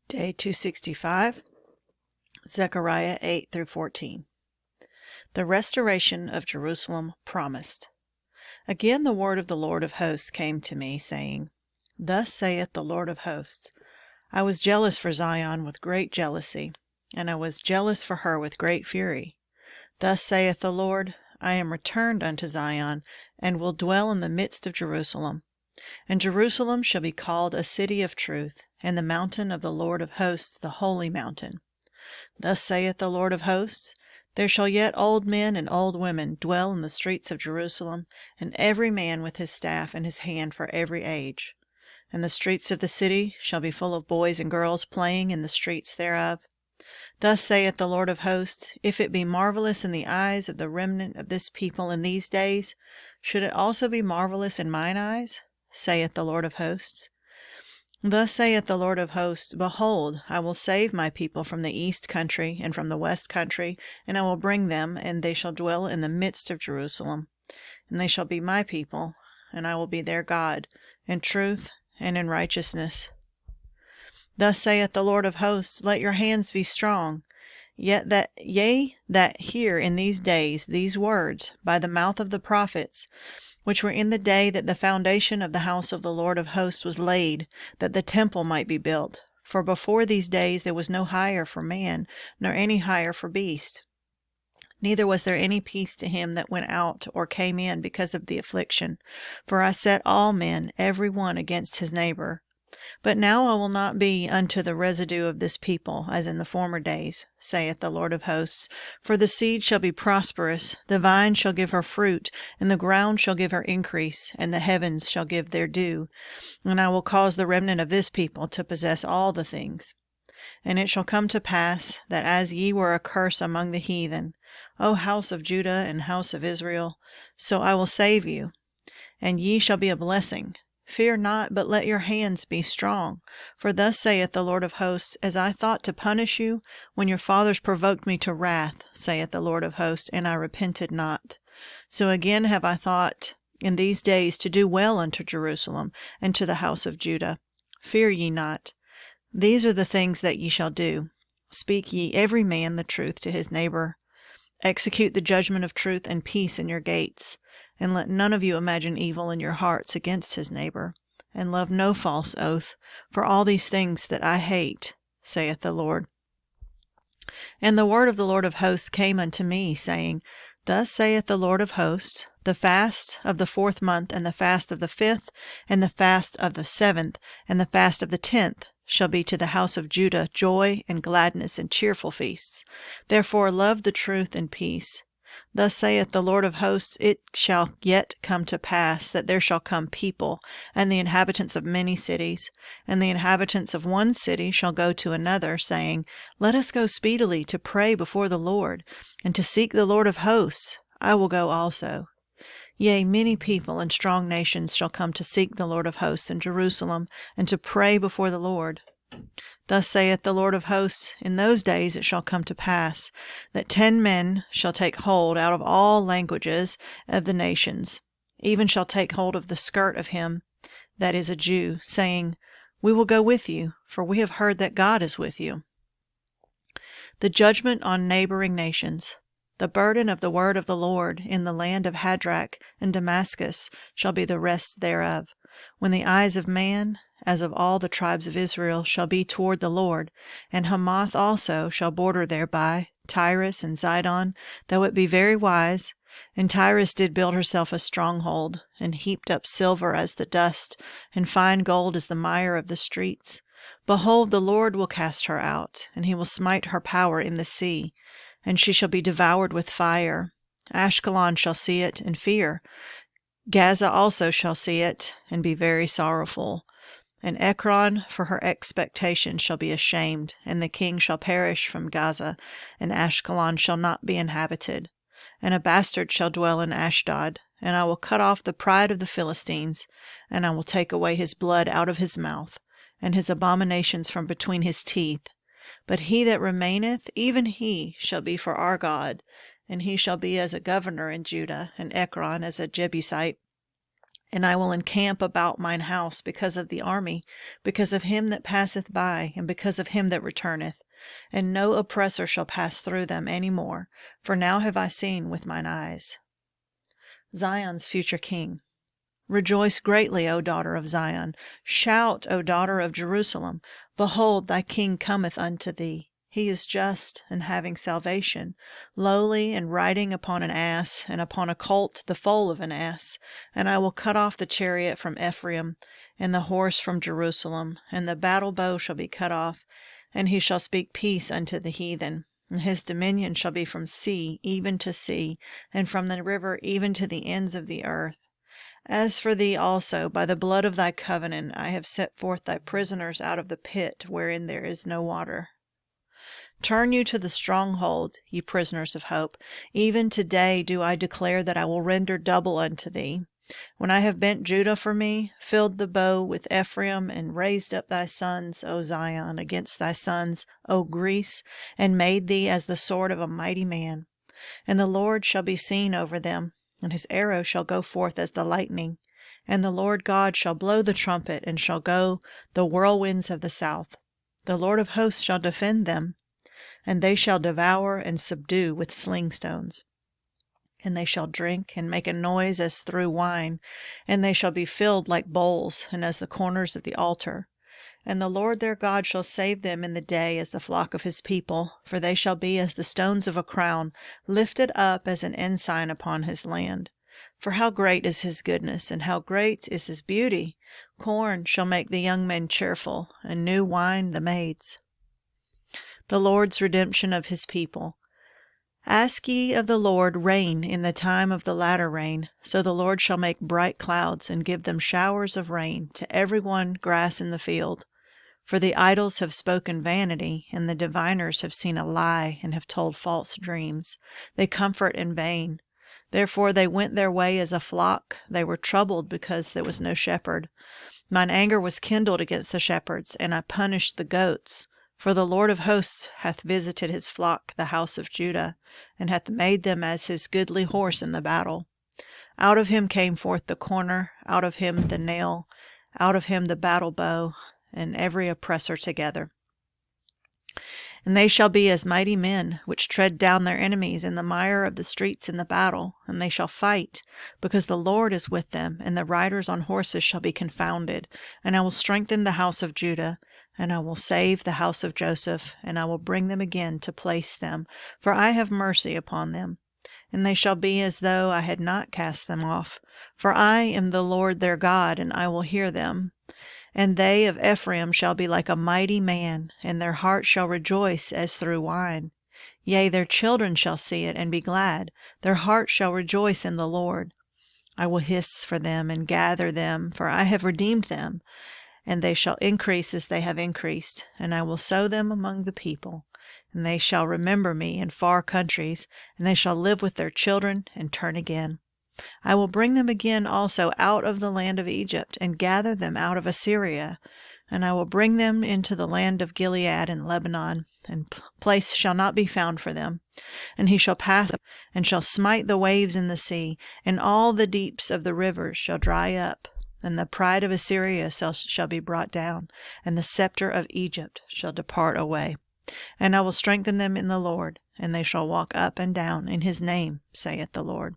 Day 265, Zechariah 8 through 14. The restoration of Jerusalem promised. Again the word of the Lord of hosts came to me, saying, Thus saith the Lord of hosts, I was jealous for Zion with great jealousy, and I was jealous for her with great fury. Thus saith the Lord, I am returned unto Zion, and will dwell in the midst of Jerusalem. And Jerusalem shall be called a city of truth, and the mountain of the Lord of hosts the holy mountain. Thus saith the Lord of hosts, There shall yet old men and old women dwell in the streets of Jerusalem, and every man with his staff in his hand for every age. And the streets of the city shall be full of boys and girls playing in the streets thereof. Thus saith the Lord of hosts, If it be marvelous in the eyes of the remnant of this people in these days, should it also be marvelous in mine eyes? Saith the Lord of hosts. Thus saith the Lord of hosts, Behold, I will save my people from the east country and from the west country, and I will bring them, and they shall dwell in the midst of Jerusalem. And they shall be my people, and I will be their God, in truth and in righteousness. Thus saith the Lord of hosts, Let your hands be strong. That hear in these days these words by the mouth of the prophets, which were in the day that the foundation of the house of the Lord of hosts was laid, that the temple might be built. For before these days there was no hire for man, nor any hire for beast. Neither was there any peace to him that went out or came in because of the affliction. For I set all men, every one against his neighbor. But now I will not be unto the residue of this people, as in the former days, saith the Lord of hosts. For the seed shall be prosperous, the vine shall give her fruit, and the ground shall give her increase, and the heavens shall give their dew. And I will cause the remnant of this people to possess all the things. And it shall come to pass, that as ye were a curse among the heathen, O house of Judah and house of Israel, so I will save you, and ye shall be a blessing. Fear not, but let your hands be strong. For thus saith the Lord of hosts, As I thought to punish you, when your fathers provoked me to wrath, saith the Lord of hosts, and I repented not. So again have I thought in these days to do well unto Jerusalem, and to the house of Judah. Fear ye not. These are the things that ye shall do. Speak ye every man the truth to his neighbor. Execute the judgment of truth and peace in your gates. And let none of you imagine evil in your hearts against his neighbor, and love no false oath, for all these things that I hate, saith the Lord. And the word of the Lord of hosts came unto me, saying, Thus saith the Lord of hosts, The fast of the 4th month, and the fast of the 5th, and the fast of the 7th, and the fast of the 10th, shall be to the house of Judah joy and gladness and cheerful feasts. Therefore love the truth and peace. Thus saith the Lord of hosts, It shall yet come to pass that there shall come people, and the inhabitants of many cities, and the inhabitants of one city shall go to another, saying, Let us go speedily to pray before the Lord, and to seek the Lord of hosts. I will go also. Yea, many people and strong nations shall come to seek the Lord of hosts in Jerusalem, and to pray before the Lord. Thus saith the Lord of hosts, In those days it shall come to pass, that 10 men shall take hold out of all languages of the nations, even shall take hold of the skirt of him that is a Jew, saying, We will go with you, for we have heard that God is with you. The judgment on neighboring nations. The burden of the word of the Lord in the land of Hadrach and Damascus shall be the rest thereof, when the eyes of man, as of all the tribes of Israel, shall be toward the Lord, and Hamath also shall border thereby, Tyrus and Zidon, though it be very wise. And Tyrus did build herself a stronghold, and heaped up silver as the dust, and fine gold as the mire of the streets. Behold, the Lord will cast her out, and he will smite her power in the sea, and she shall be devoured with fire. Ashkelon shall see it and fear. Gaza also shall see it, and be very sorrowful. And Ekron for her expectation shall be ashamed, and the king shall perish from Gaza, and Ashkelon shall not be inhabited. And a bastard shall dwell in Ashdod, and I will cut off the pride of the Philistines, and I will take away his blood out of his mouth, and his abominations from between his teeth. But he that remaineth, even he shall be for our God, and he shall be as a governor in Judah, and Ekron as a Jebusite. And I will encamp about mine house because of the army, because of him that passeth by, and because of him that returneth. And no oppressor shall pass through them any more, for now have I seen with mine eyes. Zion's future king. Rejoice greatly, O daughter of Zion. Shout, O daughter of Jerusalem. Behold, thy king cometh unto thee. He is just and having salvation, lowly and riding upon an ass, and upon a colt the foal of an ass. And I will cut off the chariot from Ephraim, and the horse from Jerusalem, and the battle bow shall be cut off, and he shall speak peace unto the heathen. And his dominion shall be from sea even to sea, and from the river even to the ends of the earth. As for thee also, by the blood of thy covenant, I have set forth thy prisoners out of the pit wherein there is no water. Turn you to the stronghold, ye prisoners of hope. Even today do I declare that I will render double unto thee. When I have bent Judah for me, filled the bow with Ephraim, and raised up thy sons, O Zion, against thy sons, O Greece, and made thee as the sword of a mighty man. And the Lord shall be seen over them, and his arrow shall go forth as the lightning. And the Lord God shall blow the trumpet, and shall go the whirlwinds of the south. The Lord of hosts shall defend them, and they shall devour and subdue with sling stones. And they shall drink and make a noise as through wine, and they shall be filled like bowls, and as the corners of the altar. And the Lord their God shall save them in the day as the flock of his people, for they shall be as the stones of a crown, lifted up as an ensign upon his land. For how great is his goodness, and how great is his beauty! Corn shall make the young men cheerful, and new wine the maids. The Lord's redemption of his people. Ask ye of the Lord rain in the time of the latter rain. So the Lord shall make bright clouds, and give them showers of rain, to every one grass in the field. For the idols have spoken vanity, and the diviners have seen a lie, and have told false dreams. They comfort in vain. Therefore they went their way as a flock. They were troubled because there was no shepherd. Mine anger was kindled against the shepherds, and I punished the goats. For the Lord of hosts hath visited his flock, the house of Judah, and hath made them as his goodly horse in the battle. Out of him came forth the corner, out of him the nail, out of him the battle bow, and every oppressor together. And they shall be as mighty men, which tread down their enemies in the mire of the streets in the battle, and they shall fight, because the Lord is with them, and the riders on horses shall be confounded. And I will strengthen the house of Judah, and I will save the house of Joseph, and I will bring them again to place them, for I have mercy upon them. And they shall be as though I had not cast them off, for I am the Lord their God, and I will hear them. And they of Ephraim shall be like a mighty man, and their heart shall rejoice as through wine. Yea, their children shall see it and be glad. Their heart shall rejoice in the Lord. I will hiss for them and gather them, for I have redeemed them. And they shall increase as they have increased, and I will sow them among the people. And they shall remember me in far countries, and they shall live with their children and turn again. I will bring them again also out of the land of Egypt, and gather them out of Assyria. And I will bring them into the land of Gilead and Lebanon, and place shall not be found for them. And he shall pass up, and shall smite the waves in the sea, and all the deeps of the rivers shall dry up. And the pride of Assyria shall be brought down, and the scepter of Egypt shall depart away. And I will strengthen them in the Lord, and they shall walk up and down in his name, saith the Lord.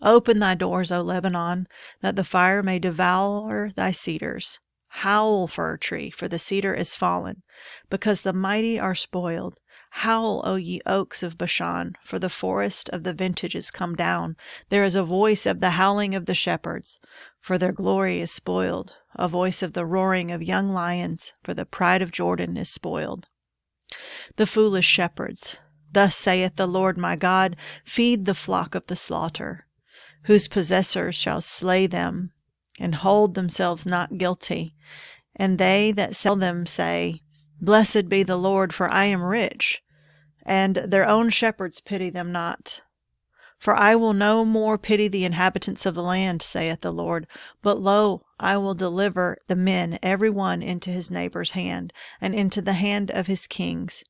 Open thy doors, O Lebanon, that the fire may devour thy cedars. Howl, fir tree, for the cedar is fallen, because the mighty are spoiled. Howl, O ye oaks of Bashan, for the forest of the vintage is come down. There is a voice of the howling of the shepherds, for their glory is spoiled, a voice of the roaring of young lions, for the pride of Jordan is spoiled. The foolish shepherds. Thus saith the Lord my God, feed the flock of the slaughter, whose possessors shall slay them, and hold themselves not guilty. And they that sell them say, Blessed be the Lord, for I am rich. And their own shepherds pity them not. For I will no more pity the inhabitants of the land, saith the Lord. But lo, I will deliver the men every one into his neighbor's hand, and into the hand of his kings.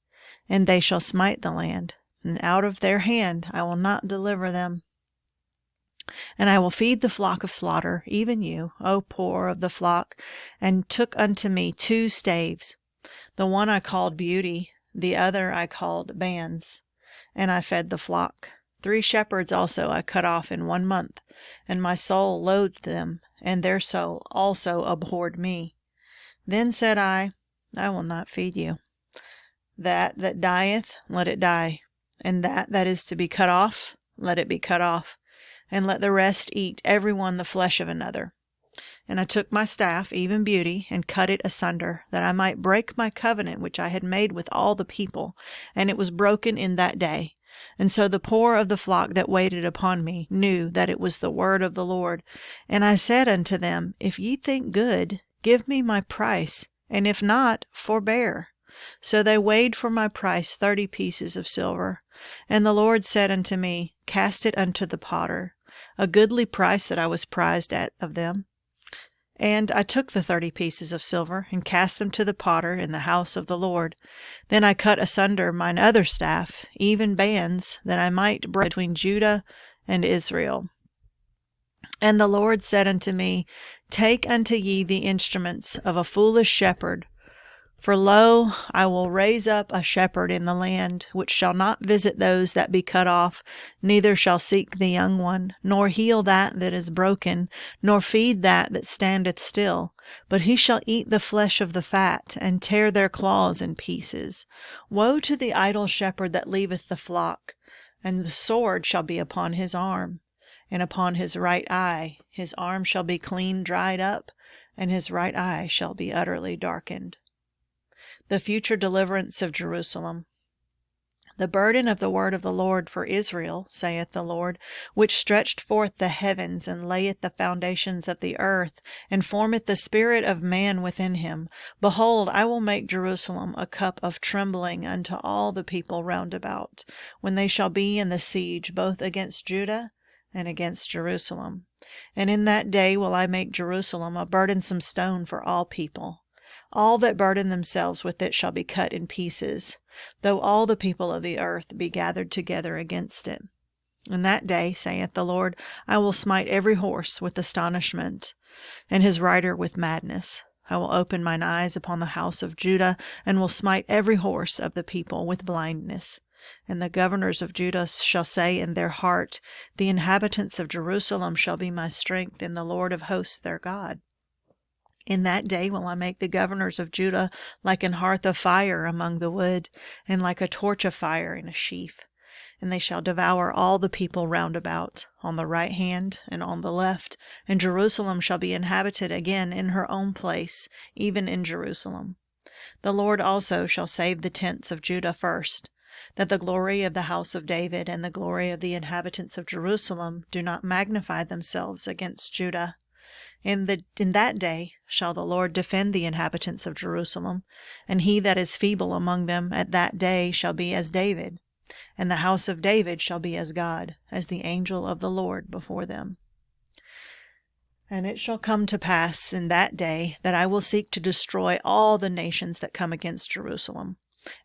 And they shall smite the land, and out of their hand I will not deliver them. And I will feed the flock of slaughter, even you, O poor of the flock, and took unto me 2 staves. The one I called Beauty, the other I called Bands, and I fed the flock. 3 shepherds also I cut off in 1 month, and my soul loathed them, and their soul also abhorred me. Then said I will not feed you. That dieth, let it die, and that is to be cut off, let it be cut off, and let the rest eat every one the flesh of another. And I took my staff, even Beauty, and cut it asunder, that I might break my covenant which I had made with all the people, and it was broken in that day. And so the poor of the flock that waited upon me knew that it was the word of the Lord. And I said unto them, If ye think good, give me my price, and if not, forbear. So they weighed for my price 30 pieces of silver. And the Lord said unto me, Cast it unto the potter, a goodly price that I was prized at of them. And I took the 30 pieces of silver, and cast them to the potter in the house of the Lord. Then I cut asunder mine other staff, even Bands, that I might break between Judah and Israel. And the Lord said unto me, Take unto ye the instruments of a foolish shepherd. For lo, I will raise up a shepherd in the land, which shall not visit those that be cut off, neither shall seek the young one, nor heal that is broken, nor feed that standeth still. But he shall eat the flesh of the fat, and tear their claws in pieces. Woe to the idle shepherd that leaveth the flock! And the sword shall be upon his arm, and upon his right eye. His arm shall be clean dried up, and his right eye shall be utterly darkened. The future deliverance of Jerusalem. The burden of the word of the Lord for Israel, saith the Lord, which stretched forth the heavens, and layeth the foundations of the earth, and formeth the spirit of man within him. Behold, I will make Jerusalem a cup of trembling unto all the people round about, when they shall be in the siege, both against Judah and against Jerusalem. And in that day will I make Jerusalem a burdensome stone for all people. All that burden themselves with it shall be cut in pieces, though all the people of the earth be gathered together against it. In that day, saith the Lord, I will smite every horse with astonishment, and his rider with madness. I will open mine eyes upon the house of Judah, and will smite every horse of the people with blindness. And the governors of Judah shall say in their heart, The inhabitants of Jerusalem shall be my strength, and the Lord of hosts their God. In that day will I make the governors of Judah like an hearth of fire among the wood, and like a torch of fire in a sheaf. And they shall devour all the people round about, on the right hand and on the left. And Jerusalem shall be inhabited again in her own place, even in Jerusalem. The Lord also shall save the tents of Judah first, that the glory of the house of David and the glory of the inhabitants of Jerusalem do not magnify themselves against Judah. In that day shall the Lord defend the inhabitants of Jerusalem, and he that is feeble among them at that day shall be as David, and the house of David shall be as God, as the angel of the Lord before them. And it shall come to pass in that day that I will seek to destroy all the nations that come against Jerusalem.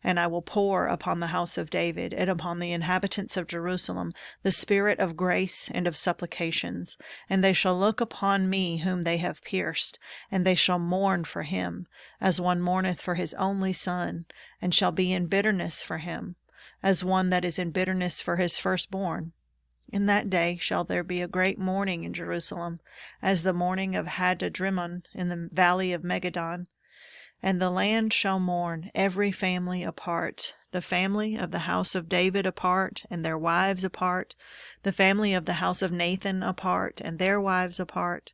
And I will pour upon the house of David and upon the inhabitants of Jerusalem the spirit of grace and of supplications. And they shall look upon me whom they have pierced, and they shall mourn for him, as one mourneth for his only son, and shall be in bitterness for him, as one that is in bitterness for his firstborn. In that day shall there be a great mourning in Jerusalem, as the mourning of Hadadrimmon in the valley of Megiddon. And the land shall mourn, every family apart, the family of the house of David apart, and their wives apart, the family of the house of Nathan apart, and their wives apart,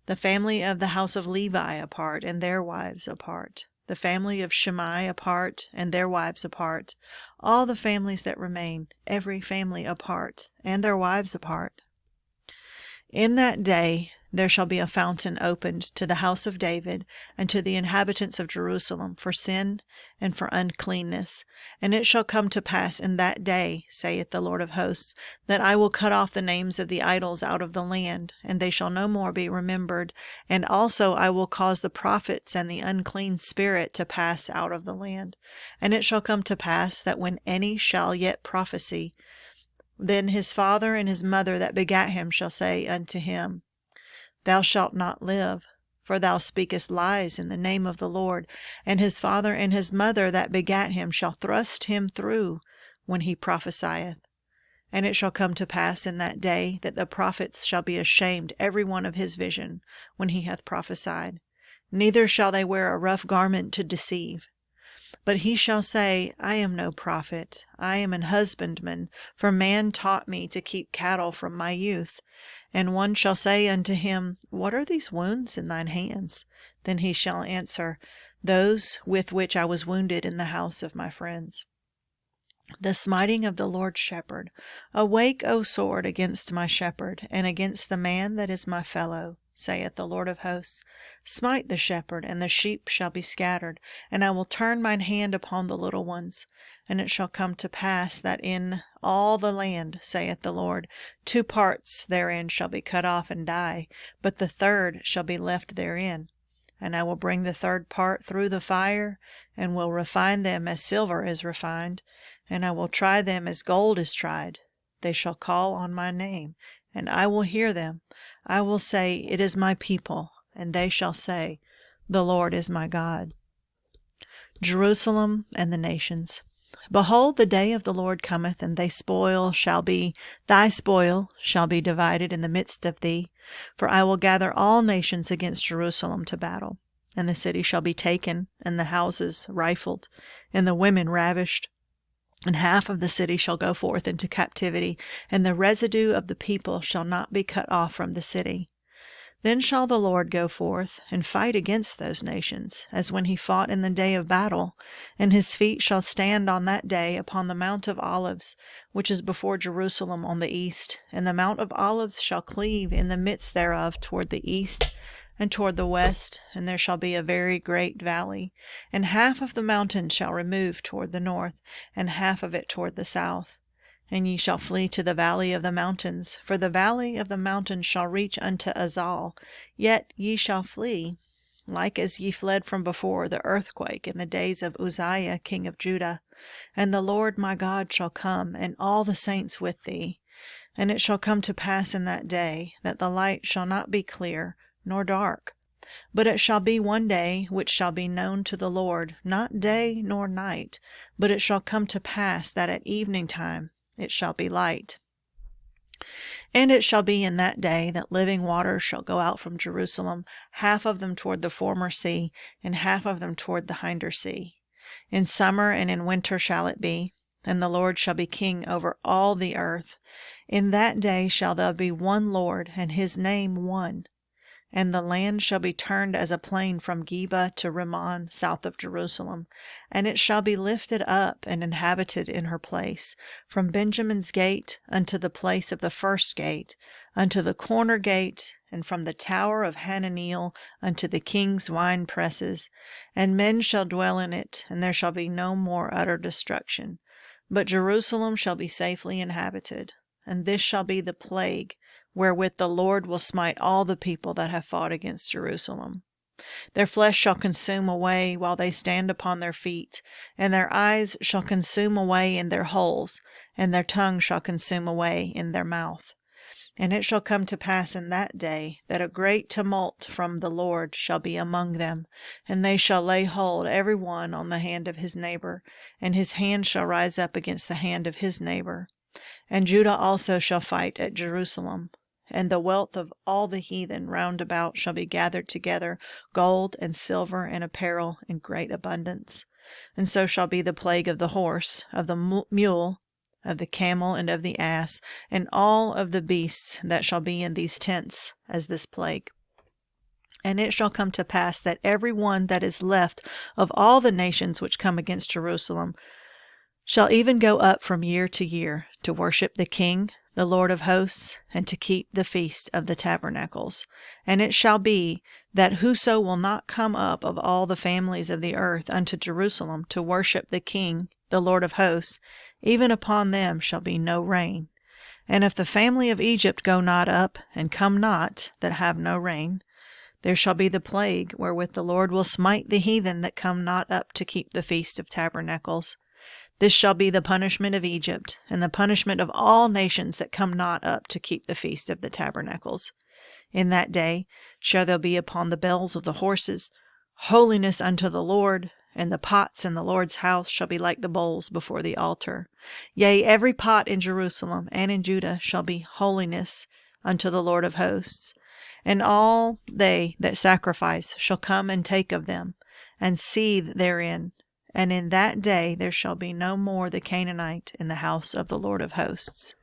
the family of the house of Levi apart, and their wives apart, the family of Shimei apart, and their wives apart, all the families that remain, every family apart, and their wives apart. In that day there shall be a fountain opened to the house of David and to the inhabitants of Jerusalem for sin and for uncleanness. And it shall come to pass in that day, saith the Lord of hosts, that I will cut off the names of the idols out of the land, and they shall no more be remembered. And also I will cause the prophets and the unclean spirit to pass out of the land. And it shall come to pass that when any shall yet prophesy, Then his father and his mother that begat him shall say unto him, Thou shalt not live, for thou speakest lies in the name of the Lord. And his father and his mother that begat him shall thrust him through when he prophesieth. And it shall come to pass in that day that the prophets shall be ashamed every one of his vision when he hath prophesied. Neither shall they wear a rough garment to deceive. But he shall say, I am no prophet, I am an husbandman, for man taught me to keep cattle from my youth. And one shall say unto him, What are these wounds in thine hands? Then he shall answer, Those with which I was wounded in the house of my friends. The smiting of the Lord's shepherd. Awake, O sword, against my shepherd, and against the man that is my fellow, saith the Lord of hosts. Smite the shepherd, and the sheep shall be scattered, and I will turn mine hand upon the little ones. And it shall come to pass that in all the land, saith the Lord, 2 parts therein shall be cut off and die, but the third shall be left therein. And I will bring the third part through the fire, and will refine them as silver is refined, and I will try them as gold is tried. They shall call on my name, and I will hear them. I will say, It is my people, and they shall say, The Lord is my God. Jerusalem and the nations. Behold, the day of the Lord cometh, and thy spoil shall be divided in the midst of thee. For I will gather all nations against Jerusalem to battle. And the city shall be taken, and the houses rifled, and the women ravished. And half of the city shall go forth into captivity, and the residue of the people shall not be cut off from the city. Then shall the Lord go forth and fight against those nations, as when he fought in the day of battle. And his feet shall stand on that day upon the Mount of Olives, which is before Jerusalem on the east. And the Mount of Olives shall cleave in the midst thereof toward the east and toward the west, and there shall be a very great valley. And half of the mountain shall remove toward the north, and half of it toward the south. And ye shall flee to the valley of the mountains, for the valley of the mountains shall reach unto Azal. Yet ye shall flee, like as ye fled from before the earthquake in the days of Uzziah king of Judah. And the Lord my God shall come, and all the saints with thee. And it shall come to pass in that day, that the light shall not be clear, nor dark. But it shall be one day which shall be known to the Lord, not day nor night. But it shall come to pass that at evening time it shall be light. And it shall be in that day that living waters shall go out from Jerusalem, half of them toward the former sea, and half of them toward the hinder sea. In summer and in winter shall it be, and the Lord shall be king over all the earth. In that day shall there be one Lord, and his name one. And the land shall be turned as a plain from Geba to Rimmon, south of Jerusalem. And it shall be lifted up and inhabited in her place, from Benjamin's gate unto the place of the first gate, unto the corner gate, and from the tower of Hananeel unto the king's wine presses. And men shall dwell in it, and there shall be no more utter destruction. But Jerusalem shall be safely inhabited. And this shall be the plague wherewith the Lord will smite all the people that have fought against Jerusalem. Their flesh shall consume away while they stand upon their feet, and their eyes shall consume away in their holes, and their tongue shall consume away in their mouth. And it shall come to pass in that day that a great tumult from the Lord shall be among them, and they shall lay hold every one on the hand of his neighbor, and his hand shall rise up against the hand of his neighbor. And Judah also shall fight at Jerusalem. And the wealth of all the heathen round about shall be gathered together, gold and silver and apparel in great abundance. And so shall be the plague of the horse, of the mule, of the camel, and of the ass, and all of the beasts that shall be in these tents, as this plague. And it shall come to pass that every one that is left of all the nations which come against Jerusalem shall even go up from year to year to worship the King, the Lord of hosts, and to keep the feast of the tabernacles. And it shall be that whoso will not come up of all the families of the earth unto Jerusalem to worship the King, the Lord of hosts, even upon them shall be no rain. And if the family of Egypt go not up, and come not, that have no rain, there shall be the plague wherewith the Lord will smite the heathen that come not up to keep the feast of tabernacles. This shall be the punishment of Egypt, and the punishment of all nations that come not up to keep the feast of the tabernacles. In that day shall there be upon the bells of the horses, Holiness unto the Lord, and the pots in the Lord's house shall be like the bowls before the altar. Yea, every pot in Jerusalem and in Judah shall be holiness unto the Lord of hosts. And all they that sacrifice shall come and take of them, and seethe therein. And in that day there shall be no more the Canaanite in the house of the Lord of hosts.